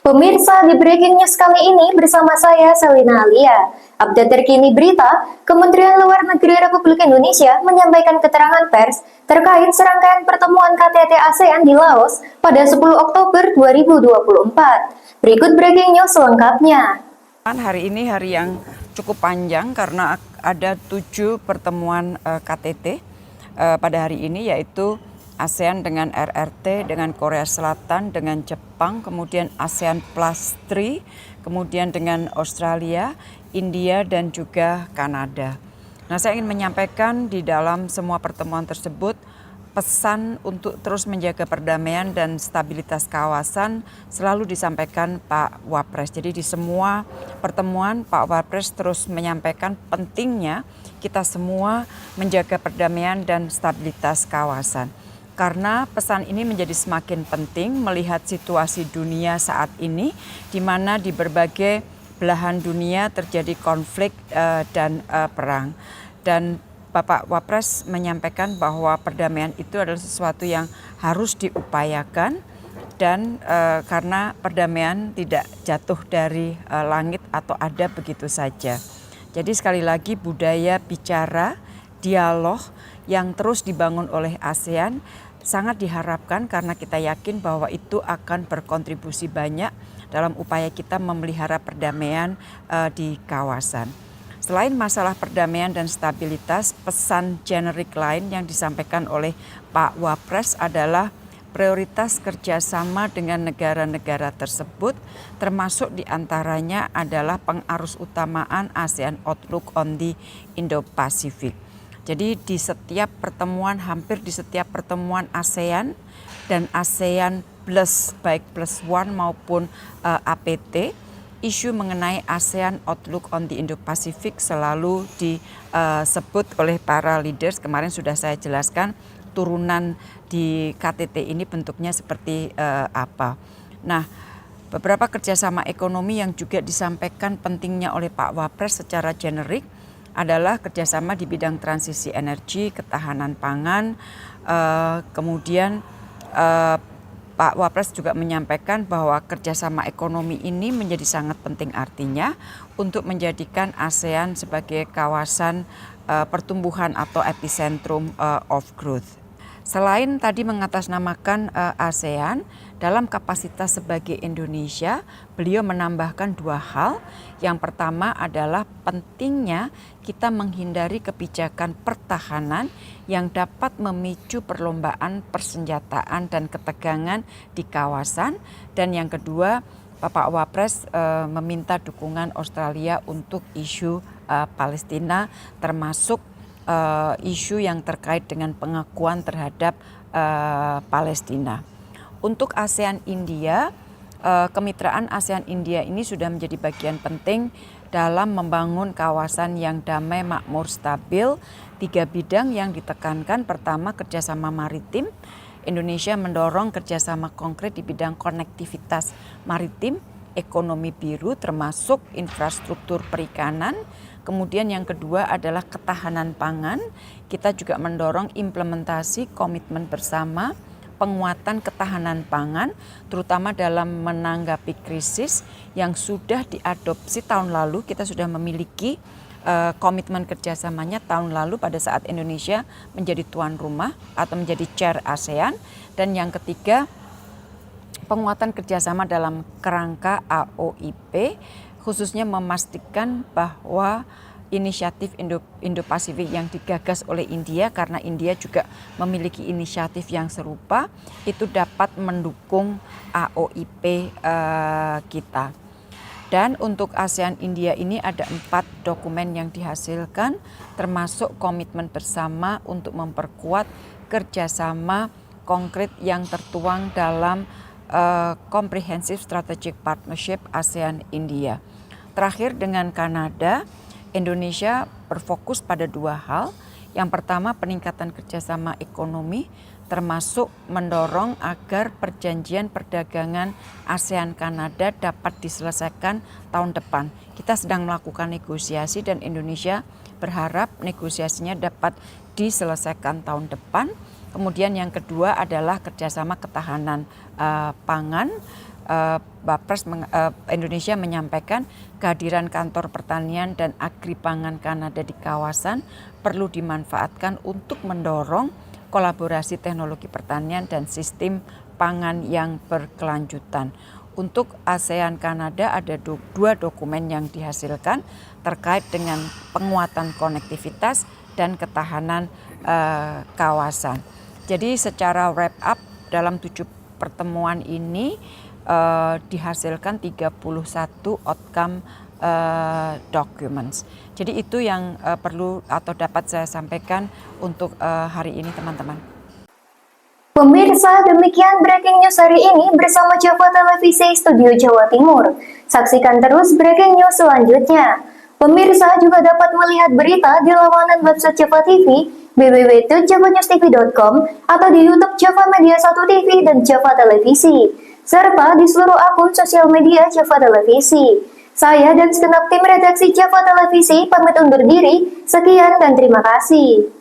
Pemirsa di Breaking News kali ini bersama saya Selina Alia. Update terkini berita, Kementerian Luar Negeri Republik Indonesia menyampaikan keterangan pers terkait serangkaian pertemuan KTT ASEAN di Laos pada 10 Oktober 2024. Berikut Breaking News selengkapnya. Hari ini hari yang cukup panjang karena ada 7 pertemuan KTT pada hari ini, yaitu ASEAN dengan RRT, dengan Korea Selatan, dengan Jepang, kemudian ASEAN Plus 3, kemudian dengan Australia, India, dan juga Kanada. Nah, saya ingin menyampaikan di dalam semua pertemuan tersebut pesan untuk terus menjaga perdamaian dan stabilitas kawasan selalu disampaikan Pak Wapres. Jadi di semua pertemuan Pak Wapres terus menyampaikan pentingnya kita semua menjaga perdamaian dan stabilitas kawasan. Karena pesan ini menjadi semakin penting melihat situasi dunia saat ini, di mana di berbagai belahan dunia terjadi konflik dan perang. Dan Bapak Wapres menyampaikan bahwa perdamaian itu adalah sesuatu yang harus diupayakan dan karena perdamaian tidak jatuh dari langit atau ada begitu saja. Jadi sekali lagi budaya bicara, dialog yang terus dibangun oleh ASEAN sangat diharapkan karena kita yakin bahwa itu akan berkontribusi banyak dalam upaya kita memelihara perdamaian di kawasan. Selain masalah perdamaian dan stabilitas, pesan generik lain yang disampaikan oleh Pak Wapres adalah prioritas kerjasama dengan negara-negara tersebut, termasuk diantaranya adalah pengarus utamaan ASEAN Outlook on the Indo-Pacific. Jadi di setiap pertemuan, hampir di setiap pertemuan ASEAN dan ASEAN Plus, baik Plus One maupun APT, isu mengenai ASEAN Outlook on the Indo-Pacific selalu disebut oleh para leaders. Kemarin sudah saya jelaskan turunan di KTT ini bentuknya seperti apa. Nah, beberapa kerjasama ekonomi yang juga disampaikan pentingnya oleh Pak Wapres secara generik adalah kerjasama di bidang transisi energi, ketahanan pangan, kemudian Pak Wapres juga menyampaikan bahwa kerjasama ekonomi ini menjadi sangat penting artinya untuk menjadikan ASEAN sebagai kawasan pertumbuhan atau epicentrum of growth. Selain tadi mengatasnamakan ASEAN, dalam kapasitas sebagai Indonesia, beliau menambahkan 2 hal. Yang pertama adalah pentingnya kita menghindari kebijakan pertahanan yang dapat memicu perlombaan persenjataan dan ketegangan di kawasan. Dan yang kedua, Bapak Wapres meminta dukungan Australia untuk isu Palestina, termasuk isu yang terkait dengan pengakuan terhadap Palestina. Untuk ASEAN India, kemitraan ASEAN India ini sudah menjadi bagian penting dalam membangun kawasan yang damai, makmur, stabil. 3 bidang yang ditekankan, pertama kerjasama maritim. Indonesia mendorong kerjasama konkret di bidang konektivitas maritim, ekonomi biru termasuk infrastruktur perikanan. Kemudian yang kedua adalah ketahanan pangan. Kita juga mendorong implementasi komitmen bersama penguatan ketahanan pangan, terutama dalam menanggapi krisis yang sudah diadopsi tahun lalu. Kita sudah memiliki komitmen kerjasamanya tahun lalu pada saat Indonesia menjadi tuan rumah atau menjadi chair ASEAN. Dan yang ketiga, penguatan kerjasama dalam kerangka AOIP, khususnya memastikan bahwa inisiatif Indo-Pasifik yang digagas oleh India, karena India juga memiliki inisiatif yang serupa, itu dapat mendukung AOIP kita. Dan untuk ASEAN India ini ada 4 dokumen yang dihasilkan, termasuk komitmen bersama untuk memperkuat kerjasama konkret yang tertuang dalam Comprehensive Strategic Partnership ASEAN India. Terakhir dengan Kanada, Indonesia berfokus pada 2 hal. Yang pertama, peningkatan kerjasama ekonomi, termasuk mendorong agar perjanjian perdagangan ASEAN Kanada dapat diselesaikan tahun depan. Kita sedang melakukan negosiasi dan Indonesia berharap negosiasinya dapat diselesaikan tahun depan. Kemudian yang kedua adalah kerjasama ketahanan pangan. Indonesia menyampaikan kehadiran kantor pertanian dan agripangan Kanada di kawasan perlu dimanfaatkan untuk mendorong kolaborasi teknologi pertanian dan sistem pangan yang berkelanjutan. Untuk ASEAN Kanada ada dua dokumen yang dihasilkan terkait dengan penguatan konektivitas dan ketahanan kawasan. Jadi secara wrap up dalam 7 pertemuan ini dihasilkan 31 outcome documents. Jadi itu yang perlu atau dapat saya sampaikan untuk hari ini teman-teman. Pemirsa, demikian breaking news hari ini bersama Java Televisi Studio Jawa Timur. Saksikan terus breaking news selanjutnya. Pemirsa juga dapat melihat berita di laman website Java TV www.javanewstv.com atau di YouTube Java Media 1 TV dan Java Televisi, serta di seluruh akun sosial media Java Televisi. Saya dan segenap tim redaksi Java Televisi pamit undur diri. Sekian dan terima kasih.